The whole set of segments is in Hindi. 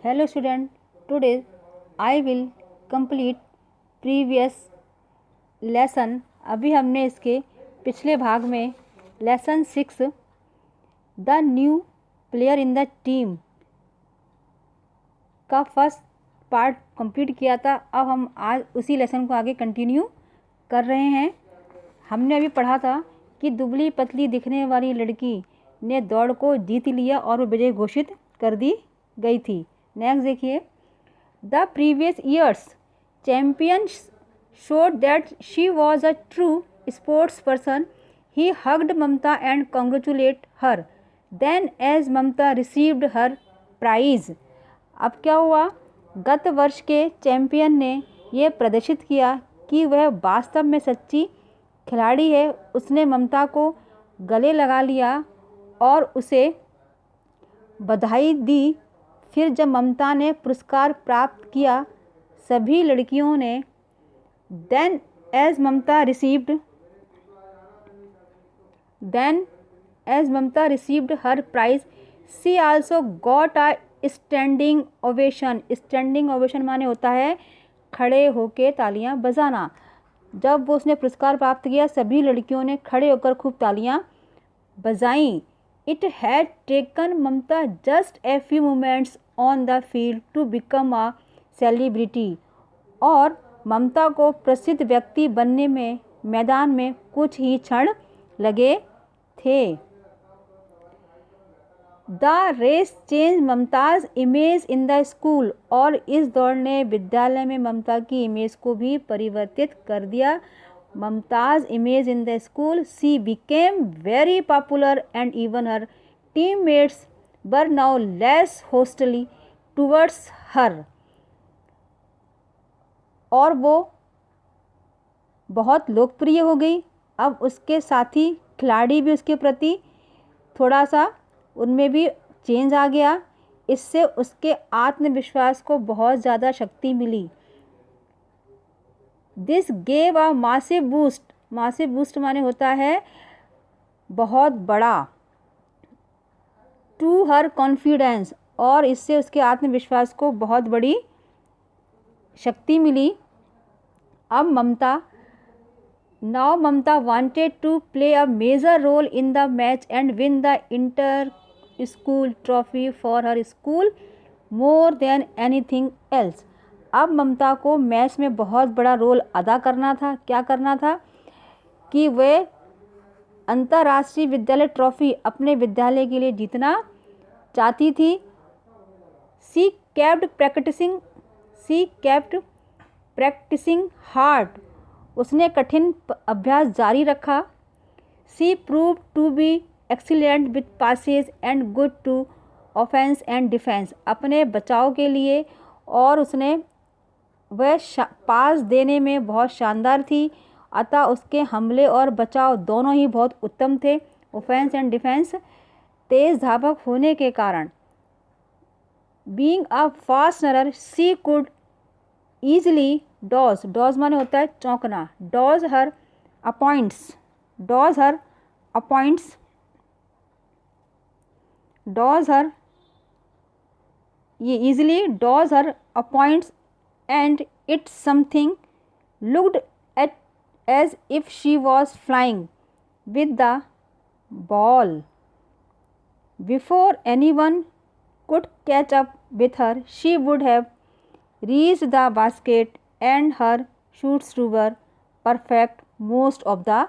Hello student, today I will complete previous lesson। अभी हमने इसके पिछले भाग में lesson 6 the new player in the team का फर्स्ट पार्ट कंप्लीट किया था। अब हम आज उसी लेसन को आगे कंटिन्यू कर रहे हैं। हमने अभी पढ़ा था कि दुबली पतली दिखने वाली लड़की ने दौड़ को जीत लिया और वो विजय घोषित कर दी गई थी। नेक्स्ट देखिए, the previous years champion showed that she was a true sports person. He hugged Mamta and congratulated her. Then as Mamta received her prize, अब क्या हुआ, गत वर्ष के चैंपियन ने ये प्रदर्शित किया कि वह वास्तव में सच्ची खिलाड़ी है। उसने ममता को गले लगा लिया और उसे बधाई दी। फिर जब ममता ने पुरस्कार प्राप्त किया, सभी लड़कियों ने Then as Mamta received her prize, she also got a standing ovation. Standing ovation माने होता है खड़े होकर तालियां बजाना। जब वो उसने पुरस्कार प्राप्त किया, सभी लड़कियों ने खड़े होकर खूब तालियां बजाईं। It had taken Mamta just a few moments on the field to become a celebrity. और ममता को प्रसिद्ध व्यक्ति बनने में मैदान में कुछ ही क्षण लगे थे। The race change Mamta's image in the school, और इस दौड़ ने विद्यालय में ममता की इमेज को भी परिवर्तित कर दिया। Mamta's image in the school, she became very popular and even her teammates were now less hostile towards her, और वो बहुत लोकप्रिय हो गई। अब उसके साथी खिलाड़ी भी उसके प्रति थोड़ा सा उनमें भी चेंज आ गया। इससे उसके आत्मविश्वास को बहुत ज़्यादा शक्ति मिली। This gave a massive boost, massive boost माने होता है बहुत बड़ा, टू हर कॉन्फिडेंस, और इससे उसके आत्मविश्वास को बहुत बड़ी शक्ति मिली। अब Mamta wanted to play a major role in the match and win the inter school trophy for her school more than anything else. अब ममता को मैच में बहुत बड़ा रोल अदा करना था। क्या करना था कि वे अंतर्राष्ट्रीय विद्यालय ट्रॉफी अपने विद्यालय के लिए जीतना चाहती थी। सी केप्ट प्रैक्टिसिंग हार्ड, उसने कठिन अभ्यास जारी रखा। She prove to be excellent with passes and good to offence and defence, अपने बचाव के लिए, और उसने वह पास देने में बहुत शानदार थी। अतः उसके हमले और बचाव दोनों ही बहुत उत्तम थे। ऑफेंस एंड डिफेंस, तेज धावक होने के कारण, being a fast runner she could easily dodge माने होता है चौंकना, dodge her opponents and it's something looked at as if she was flying with the ball before anyone could catch up with her. She would have reached the basket and her shoots were perfect most of the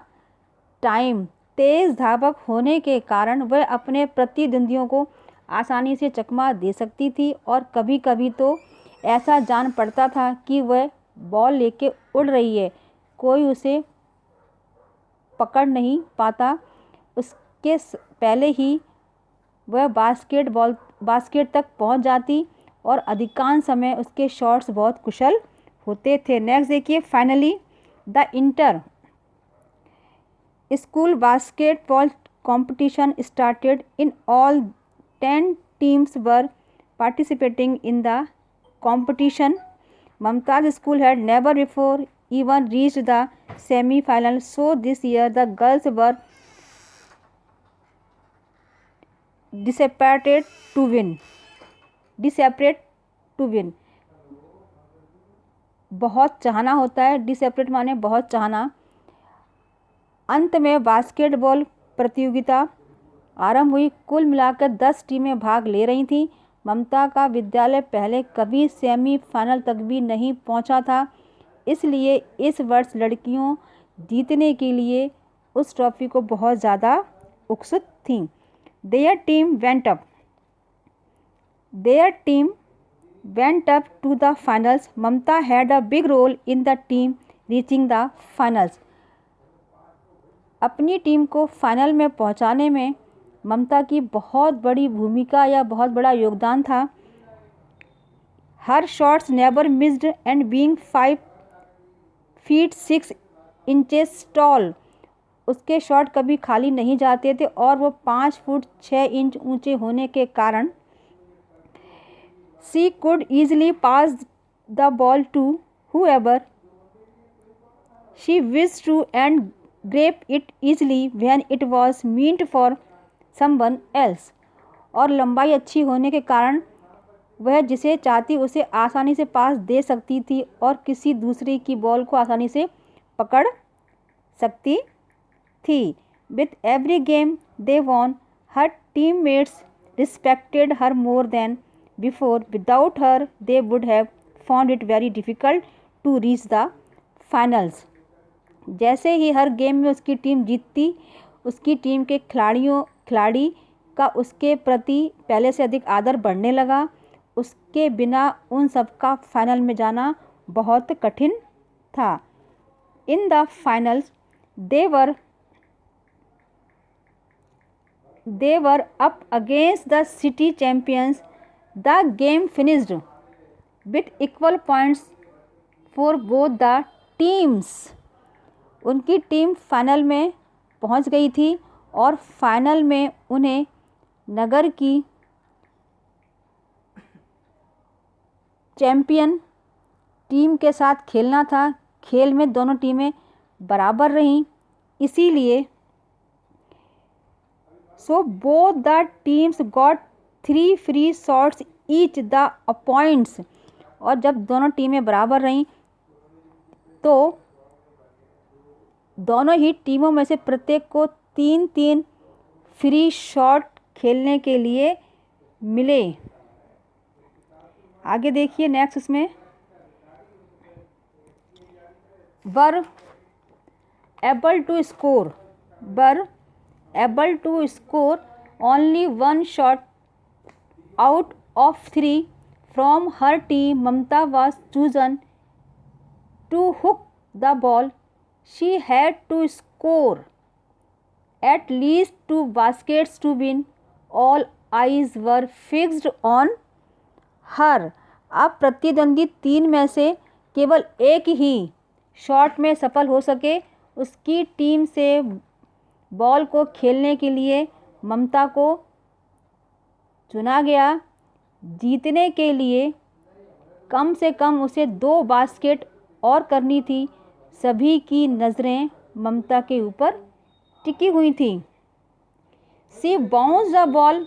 time. तेज धावक होने के कारण वह अपने प्रतिद्वंदियों को आसानी से चकमा दे सकती थी, और कभी कभी तो ऐसा जान पड़ता था कि वह बॉल लेके उड़ रही है, कोई उसे पकड़ नहीं पाता। उसके पहले ही वह बास्केट तक पहुंच जाती, और अधिकांश समय उसके शॉट्स बहुत कुशल होते थे। नेक्स्ट देखिए, finally the inter school basketball competition started in all 10 teams were participating in the competition. Mamta's school had never before even reached the semi-final, so this year the girls were desperate to win. To win. बहुत चाहना होता है, डिसेपरेट माने बहुत चाहना। अंत में बास्केटबॉल प्रतियोगिता आरंभ हुई। कुल मिलाकर 10 टीमें भाग ले रही थीं। ममता का विद्यालय पहले कभी सेमीफाइनल तक भी नहीं पहुंचा था, इसलिए इस वर्ष लड़कियों जीतने के लिए उस ट्रॉफी को बहुत ज़्यादा उत्सुक थीं। Their team went up to the finals. Mamta had a big role in the team reaching the finals. अपनी टीम को फाइनल में पहुंचाने में ममता की बहुत बड़ी भूमिका या बहुत बड़ा योगदान था। Her shots never missed and being 5 feet 6 inches tall, उसके शॉट कभी खाली नहीं जाते थे और वो 5 फुट 6 इंच ऊंचे होने के कारण she could easily pass the ball to whoever she wished to and grab it easily when it was meant for someone else। और लंबाई अच्छी होने के कारण वह जिसे चाहती उसे आसानी से पास दे सकती थी और किसी दूसरे की बॉल को आसानी से पकड़ सकती थी। With every game they won, her teammates respected her more than before. Without her, they would have found it very difficult to reach the finals. जैसे ही हर गेम में उसकी टीम जीतती, उसकी टीम के खिलाड़ी का उसके प्रति पहले से अधिक आदर बढ़ने लगा। उसके बिना उन सबका फाइनल में जाना बहुत कठिन था। In the finals, they were up against the city champions. The game finished with equal points for both the teams. उनकी टीम फाइनल में पहुंच गई थी और फाइनल में उन्हें नगर की चैंपियन टीम के साथ खेलना था। खेल में दोनों टीमें बराबर रहीं, इसीलिए So both the teams got 3 free shots each the opponents। और जब दोनों टीमें बराबर रहीं तो दोनों ही टीमों में से प्रत्येक को 3-3 फ्री शॉट खेलने के लिए मिले। आगे देखिए नेक्स्ट इसमें were able to score only 1 shot out of 3 from her team. Mamta was chosen to hook the ball. She had to score at least 2 baskets to win. All eyes were fixed on her। अब प्रतिद्वंदी 3 में से केवल एक ही शॉट में सफल हो सके, उसकी टीम से बॉल को खेलने के लिए ममता को चुना गया। जीतने के लिए कम से कम उसे 2 बास्केट और करनी थी। सभी की नज़रें ममता के ऊपर टिकी हुई थी। She bounced the ball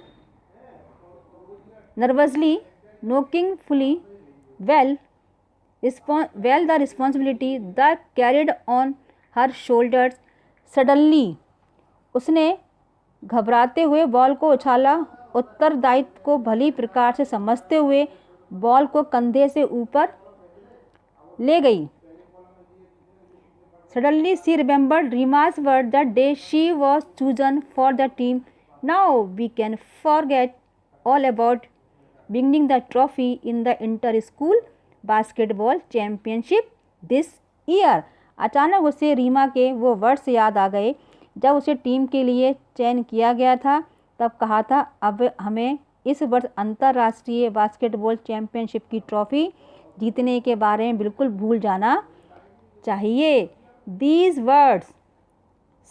nervously, knowing fully well the responsibility that carried on her shoulders. Suddenly, उसने घबराते हुए बॉल को उछाला। उत्तरदायित्व को भली प्रकार से समझते हुए बॉल को कंधे से ऊपर ले गई। Suddenly she remembered Rima's word that day she was chosen for the team. Now we can forget all about winning the trophy in the inter-school basketball championship this year। अचानक उसे रीमा के वो वर्ड्स याद आ गए जब उसे टीम के लिए चयन किया गया था। तब कहा था अब हमें इस वर्ष अंतर्राष्ट्रीय बास्केटबॉल चैंपियनशिप की ट्रॉफी जीतने के बारे में बिल्कुल भूल जाना चाहिए। These words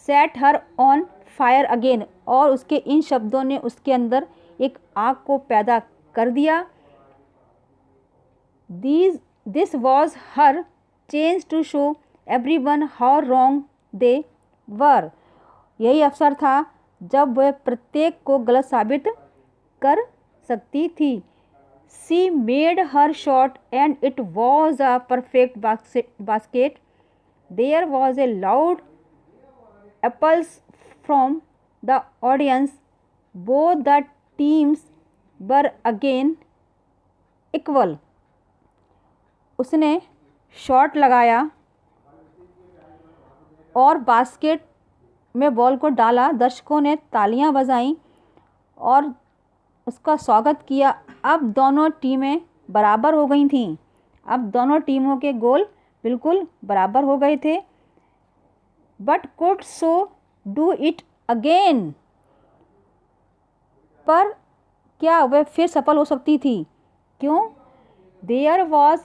set her on fire again। और उसके इन शब्दों ने उसके अंदर एक आग को पैदा कर दिया। This was her chance to show everyone how wrong they were। यही अवसर था जब वह प्रत्येक को गलत साबित कर सकती थी। She made her shot and it was a perfect basket. There was a loud applause from the audience. Both the teams were again equal. उसने शॉट लगाया और बास्केट में बॉल को डाला। दर्शकों ने तालियां बजाईं और उसका स्वागत किया। अब दोनों टीमें बराबर हो गई थीं। अब दोनों टीमों के गोल बिल्कुल बराबर हो गए थे। But could so do it again, पर क्या वह फिर सफल हो सकती थी? क्यों? There was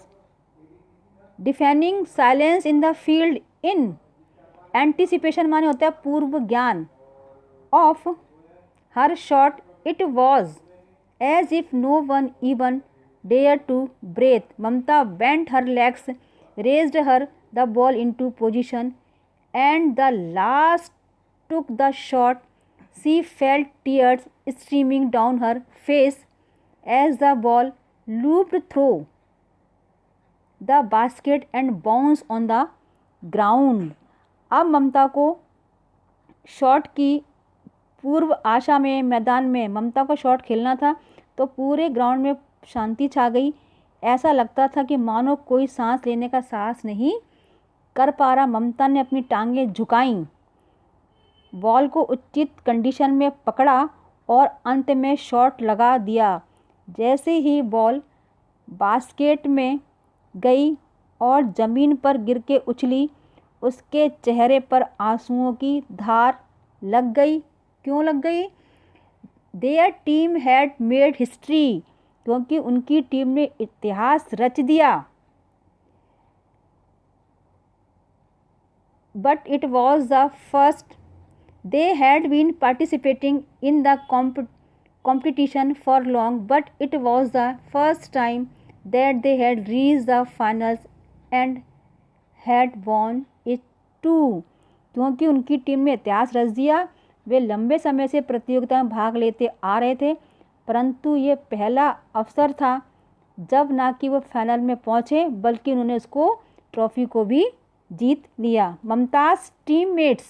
deafening silence in the field in anticipation माने होता है पूर्व ज्ञान of her shot. It was as if no one even dare to breathe. Mamta bent her legs, raised her the ball into position and the last took the shot. She felt tears streaming down her face as the ball looped through the basket and bounced on the ground. अब ममता को शॉट की पूर्व आशा में मैदान में ममता को शॉट खेलना था तो पूरे ग्राउंड में शांति छा गई। ऐसा लगता था कि मानो कोई सांस लेने का साहस नहीं कर पा रहा। ममता ने अपनी टांगें झुकाईं, बॉल को उचित कंडीशन में पकड़ा और अंत में शॉट लगा दिया। जैसे ही बॉल बास्केट में गई और ज़मीन पर गिर के उछली, उसके चेहरे पर आंसुओं की धार लग गई। क्यों लग गई? Their team had made history, क्योंकि उनकी टीम ने इतिहास रच दिया। But it was the first. They had been participating in the competition for long, but it was the first time that they had reached the finals and had won it too. क्योंकि उनकी टीम ने इतिहास रच दिया। वे लंबे समय से प्रतियोगिता में भाग लेते आ रहे थे, परंतु ये पहला अवसर था जब ना कि वो फाइनल में पहुँचे बल्कि उन्होंने उसको ट्रॉफी को भी जीत लिया। Mamta's teammates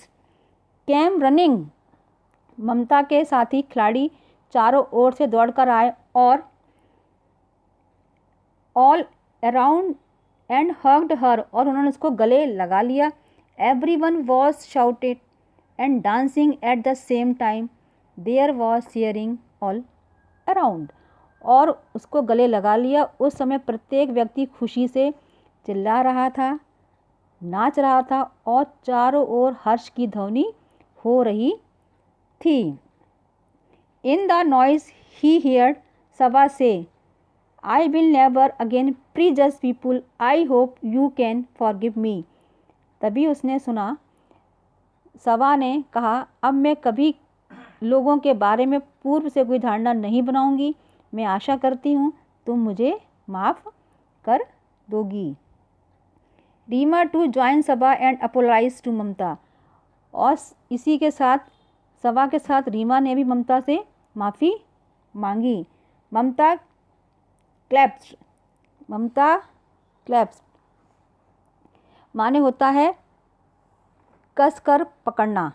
came running. Mamta के साथी खिलाड़ी चारों ओर से दौड़कर आए और all around and hugged her, और उन्होंने उसको गले लगा लिया। Everyone was shouted and dancing at the same time. There was cheering all around, और उसको गले लगा लिया। उस समय प्रत्येक व्यक्ति खुशी से चिल्ला रहा था, नाच रहा था और चारों ओर हर्ष की ध्वनि हो रही थी। In the noise he heard Saba से, I will never again prejudge people, I hope you can forgive me. तभी उसने सुना सबा ने कहा, अब मैं कभी लोगों के बारे में पूर्व से कोई धारणा नहीं बनाऊंगी। मैं आशा करती हूँ तुम मुझे माफ़ कर दोगी। Rima to join Saba and apologise to Mamta, और इसी के साथ सबा के साथ रीमा ने भी ममता से माफ़ी मांगी। ममता क्लैप्स। ममता क्लैप्स माने होता है कसकर पकड़ना।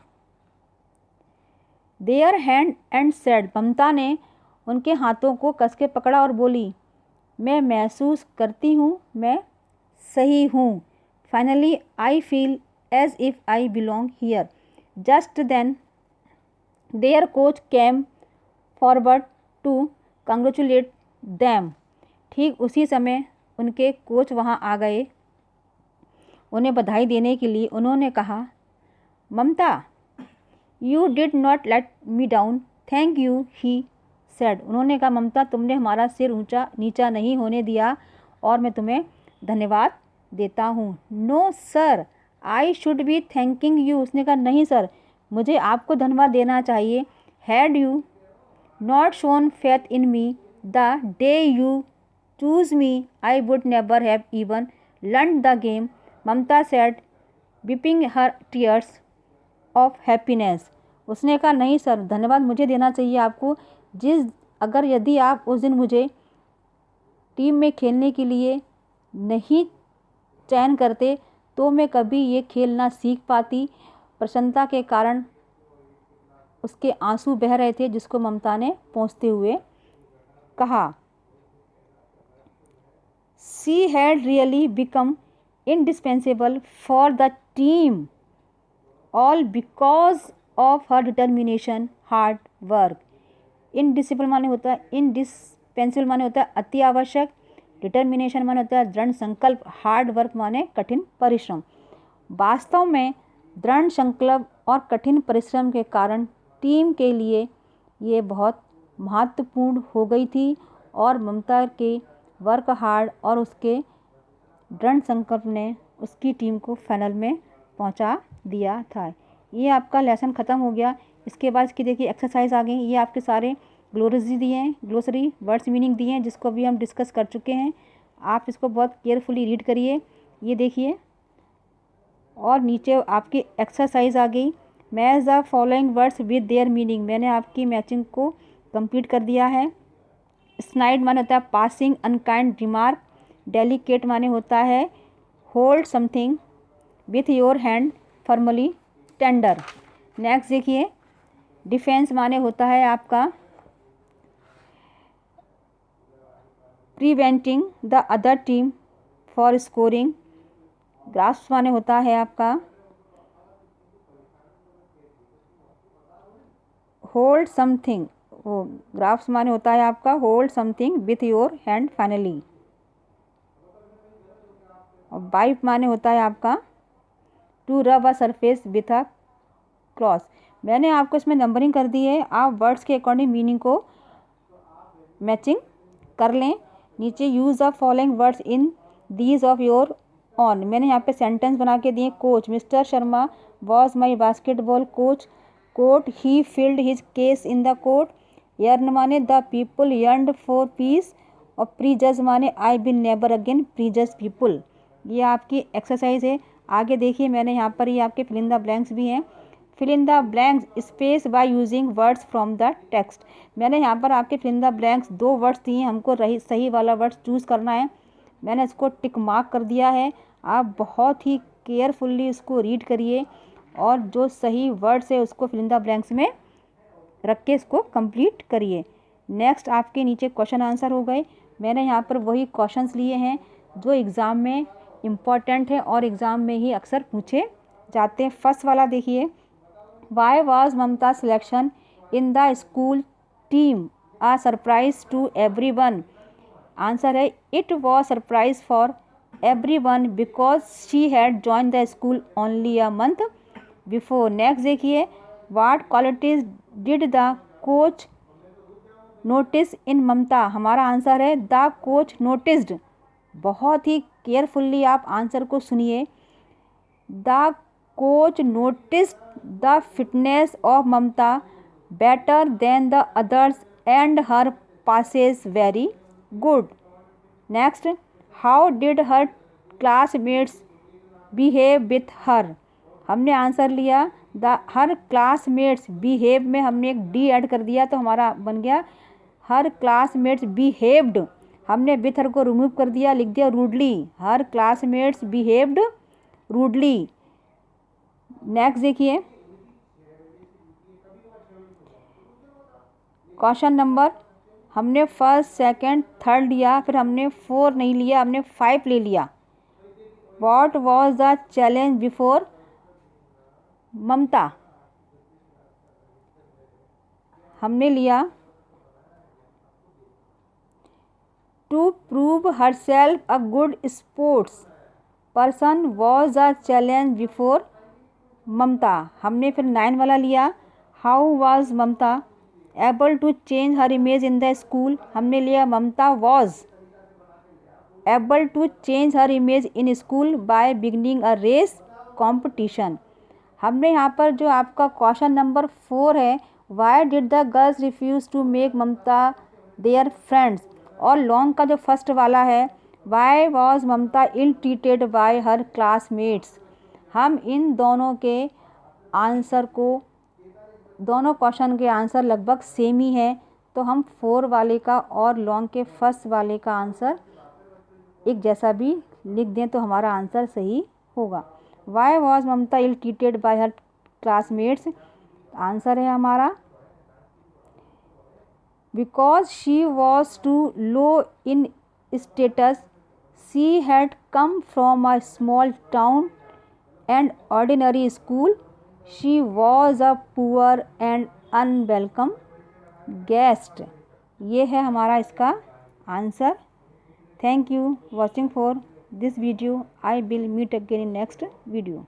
देयर हैंड एंड सेड, ममता ने उनके हाथों को कस के पकड़ा और बोली, मैं महसूस करती हूँ मैं सही हूँ। Finally I feel as if I belong here. Just then their coach came forward to congratulate them. ठीक उसी समय उनके कोच वहाँ आ गए उन्हें बधाई देने के लिए। उन्होंने कहा, Mamta you did not let me down, thank you he said. उन्होंने कहा, ममता तुमने हमारा सिर ऊंचा नीचा नहीं होने दिया और मैं तुम्हें धन्यवाद देता हूँ। No sir I should be thanking you. उसने कहा, नहीं सर मुझे आपको धन्यवाद देना चाहिए। Had you not shown faith in me the day you choose me, I would never have even learn the game, Mamta said wiping her tears of happiness. उसने कहा, नहीं सर धन्यवाद मुझे देना चाहिए आपको, अगर यदि आप उस दिन मुझे टीम में खेलने के लिए नहीं चयन करते तो मैं कभी ये खेल ना सीख पाती। प्रसन्नता के कारण उसके आंसू बह रहे थे, जिसको ममता ने पोंछते हुए कहा। She had really become indispensable for the team, all because of her determination, hard work. Indispensable माने होता है indispensable माने होता है अति आवश्यक, डिटर्मिनेशन माने होता है दृढ़ संकल्प, हार्ड वर्क माने कठिन परिश्रम। वास्तव में दृढ़ संकल्प और कठिन परिश्रम के कारण टीम के लिए ये बहुत महत्वपूर्ण हो गई थी और ममता के वर्क हार्ड और उसके दृढ़ संकल्प ने उसकी टीम को फाइनल में पहुंचा दिया था। ये आपका लेसन ख़त्म हो गया। इसके बाद इसकी देखिए एक्सरसाइज आ गई। ये आपके सारे ग्लोसरी दिए हैं, ग्लोसरी वर्ड्स मीनिंग दिए हैं, जिसको भी हम डिस्कस कर चुके हैं। आप इसको बहुत केयरफुली रीड करिए। ये देखिए, और नीचे आपकी एक्सरसाइज आ गई। Match the following words with their meaning. मैंने आपकी मैचिंग को कंप्लीट कर दिया है। स्नाइड माने होता है पासिंग अनकाइंड रिमार्क। डेलिकेट माने होता है hold something with your hand formally tender. Next देखिए, डिफेंस माने होता है आपका preventing the other team for scoring. Grasp माने होता है आपका होल्ड समथिंग। ग्राफ्स माने होता है आपका hold something with your hand finally. और वाइप माने होता है आपका to rub a surface with a cross. मैंने आपको इसमें नंबरिंग कर दी है, आप वर्ड्स के अकॉर्डिंग मीनिंग को मैचिंग कर लें। नीचे use the following words in these of your own. मैंने यहाँ पे सेंटेंस बना के दिए। Coach mister Sharma was my basketball coach. Court he field his case in the court. Yearn माने the people yearned for peace. और प्रीजज माने I will never again prejudge people. ये आपकी एक्सरसाइज है। आगे देखिए, मैंने यहाँ पर ये आपके फिल इन द ब्लैंक्स भी हैं। Fill in the blanks space by using words from the text. मैंने यहाँ पर आपके fill in the blanks 2 words दिए हैं, हमको सही वाला वर्ड्स चूज़ करना है। मैंने इसको टिक मार्क कर दिया है। आप बहुत ही केयरफुल्ली इसको रीड करिए और जो सही वर्ड्स है उसको फिल इन द ब्लैंक्स में रख के इसको कंप्लीट करिए। नेक्स्ट आपके नीचे क्वेश्चन आंसर हो गए। मैंने यहाँ पर वही क्वेश्चंस लिए हैं जो एग्ज़ाम में इम्पॉर्टेंट है और एग्ज़ाम में ही अक्सर पूछे जाते हैं। फर्स्ट वाला देखिए, why was Mamta selection in the school team a surprise to everyone. Answer है it was surprise for everyone because she had joined the school only a month before. Next देखिए, what qualities did the coach notice in ममता। हमारा आंसर है the coach noticed। बहुत ही केयरफुल्ली आप आंसर को सुनिए। the coach noticed the fitness of Mamta better than the others and her passes very good. Next, how did her classmates behave with her. हमने आंसर लिया द हर क्लासमेट्स बिहेव में हमने एक डी ऐड कर दिया तो हमारा बन गया हर क्लासमेट्स बिहेव्ड। हमने विथ हर को रिमूव कर दिया, लिख दिया रूडली। हर क्लासमेट्स बिहेव्ड रूडली। नेक्स्ट देखिए, क्वेश्चन नंबर हमने फर्स्ट सेकंड थर्ड लिया, फिर हमने 4 नहीं लिया, हमने 5 ले लिया। What was the challenge before Mamta. हमने लिया to prove herself a good sports person was the challenge before Mamta. हमने फिर 9 वाला लिया, how was Mamta able to change her image in the school. हमने लिया Mamta was able to change her image in school by beginning a race competition. हमने यहाँ पर जो आपका क्वेश्चन नंबर 4 है, why did the girls refuse to make Mamta their friends. और लॉन्ग का जो फर्स्ट वाला है, why was Mamta ill treated by her classmates. हम इन दोनों के आंसर को, दोनों क्वेश्चन के आंसर लगभग सेम ही है, तो हम 4 वाले का और लॉन्ग के फर्स्ट वाले का आंसर एक जैसा भी लिख दें तो हमारा आंसर सही होगा। Why was Mamta ill treated by her classmates, answer है हमारा because she was too low in status, she had come from a small town and ordinary school, she was a poor and unwelcome guest. ये है हमारा इसका answer. Thank you watching for this video. I will meet again in next video.